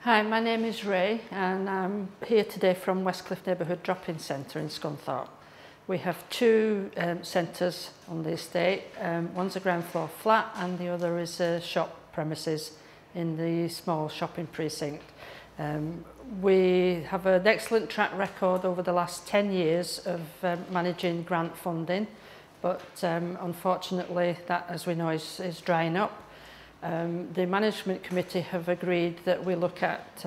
Hi, my name is Ray and I'm here today from Westcliff Neighbourhood Drop-In Centre in Scunthorpe. We have two centres on the estate. One's a ground floor flat and the other is a shop premises in the small shopping precinct. We have an excellent track record over the last 10 years of managing grant funding, but unfortunately that, as we know, is drying up. The management committee have agreed that we look at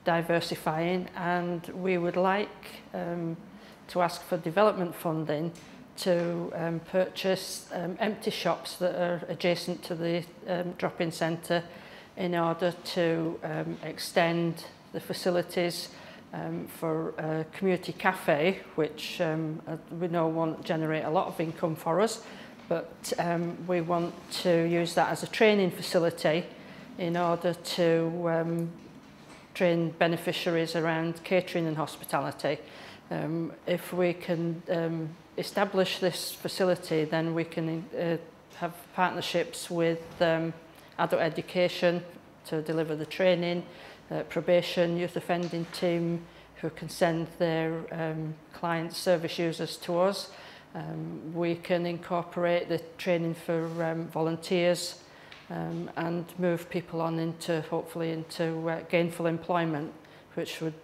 diversifying, and we would like to ask for development funding to purchase empty shops that are adjacent to the drop-in centre in order to extend the facilities for a community cafe, which we know won't generate a lot of income for us, but we want to use that as a training facility in order to train beneficiaries around catering and hospitality. If we can establish this facility, then we can have partnerships with adult education to deliver the training, probation, youth offending team who can send their client service users to us. We can incorporate the training for volunteers and move people on into, hopefully, into gainful employment, which would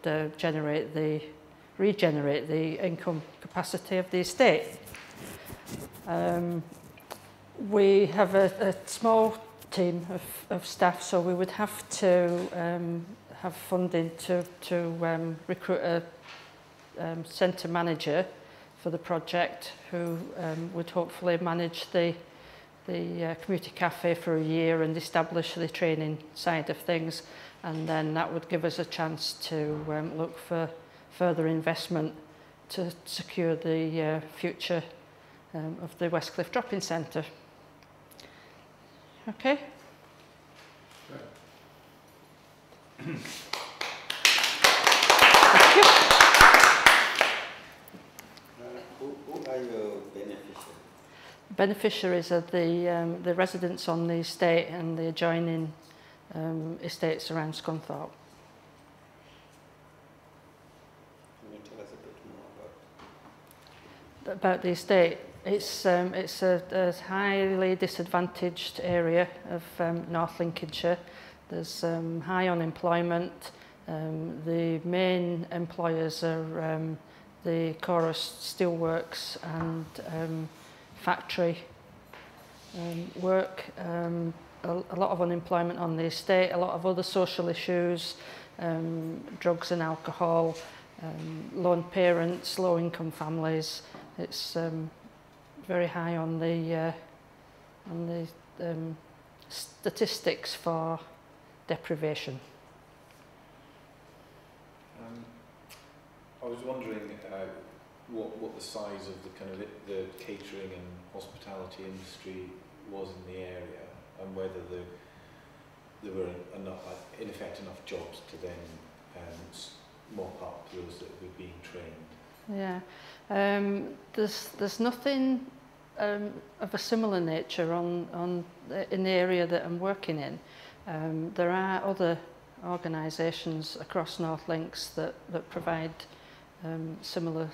regenerate the income capacity of the estate. We have a small team of staff, so we would have to have funding to recruit a centre manager for the project who would hopefully manage the community cafe for a year and establish the training side of things, and then that would give us a chance to look for further investment to secure the future of the Westcliff Drop-In Centre. Okay. Thank you. Who are your beneficiaries? Beneficiaries are the residents on the estate and the adjoining estates around Scunthorpe. Can you tell us a bit more About the estate? It's a highly disadvantaged area of North Lincolnshire. There's high unemployment. The main employers are the Chorus Steelworks and factory work. A lot of unemployment on the estate, a lot of other social issues, drugs and alcohol, lone parents, low income families. It's very high on the statistics for deprivation. I was wondering what the size of the kind of the catering and hospitality industry was in the area, and whether there were enough, in effect, enough jobs to then mop up those that were being trained. Yeah, there's nothing of a similar nature in the area that I'm working in. There are other organisations across North Links that provide similar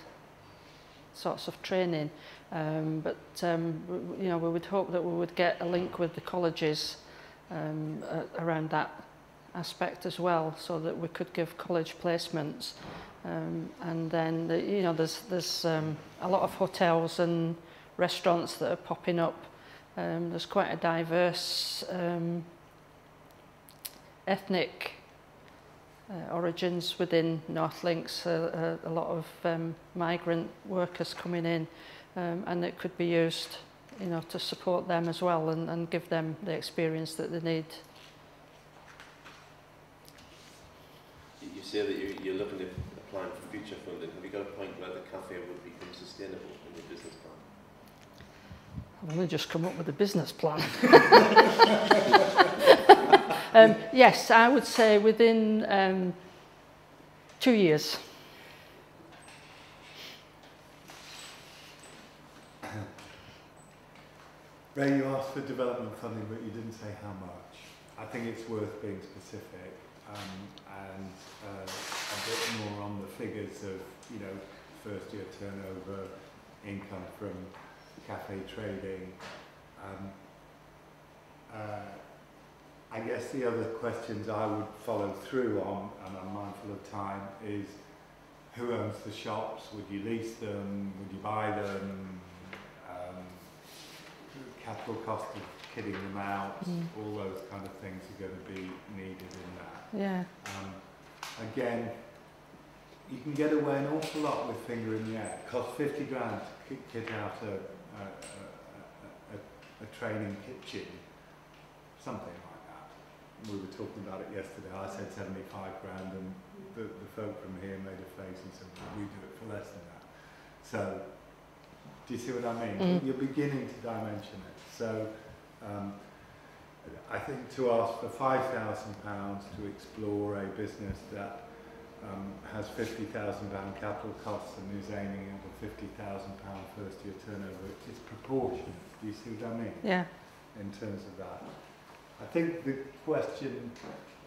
sorts of training, but you know, we would hope that we would get a link with the colleges around that aspect as well, so that we could give college placements. And then you know, there's a lot of hotels and restaurants that are popping up. There's quite a diverse ethnic origins within North Links, a lot of migrant workers coming in, and it could be used, you know, to support them as well and give them the experience that they need. You say that you're looking at applying for future funding. Have you got a point where the cafe would become sustainable in your business plan? I've only just come up with a business plan. Yes, I would say within 2 years. Ray, you asked for development funding, but you didn't say how much. I think it's worth being specific. figures of, you know, first year turnover, income from cafe trading. I guess the other questions I would follow through on, and I'm mindful of time, is who owns the shops? Would you lease them? Would you buy them? Capital cost of kitting them out, all those kind of things are going to be needed in that. Yeah. Again, you can get away an awful lot with finger in the air. It costs 50 grand to kit out a training kitchen, something like that. We were talking about it yesterday. I said 75 grand, and the folk from here made a face and said, well, we do it for less than that. So, do you see what I mean? You're beginning to dimension it. So, I think to ask for £5,000 to explore a business that has £50,000 capital costs and is aiming at a £50,000 first year turnover, is proportionate. Do you see what I mean? Yeah. In terms of that. I think the question,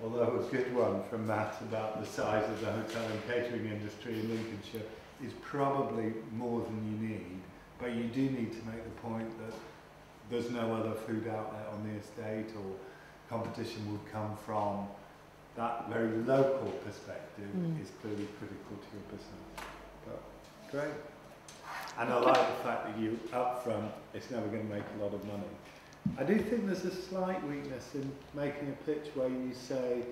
although a good one from Matt about the size of the hotel and catering industry in Lincolnshire, is probably more than you need, but you do need to make the point that there's no other food outlet on the estate, or competition would come from that very local perspective is clearly critical to your business. But great. And I like the fact that you up front, it's never going to make a lot of money. I do think there's a slight weakness in making a pitch where you say,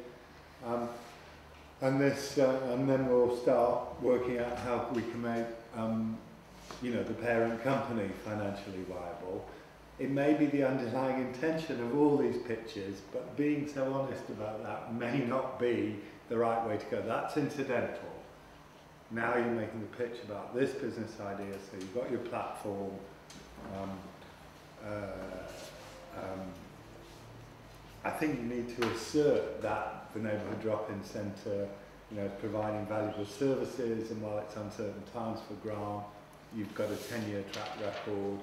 and then we'll start working out how we can make, you know, the parent company financially viable. It may be the underlying intention of all these pitches, but being so honest about that may not be the right way to go. That's incidental. Now you're making the pitch about this business idea, so you've got your platform. I think you need to assert that the neighbourhood drop-in centre, you know, is providing valuable services, and while it's uncertain times for grant, you've got a 10-year track record,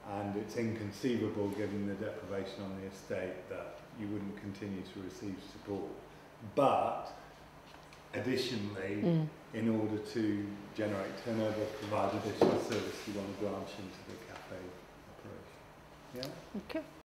and it's inconceivable, given the deprivation on the estate, that you wouldn't continue to receive support. But additionally, in order to generate turnover, provide additional service, you want to branch into the cafe operation. Yeah? Okay.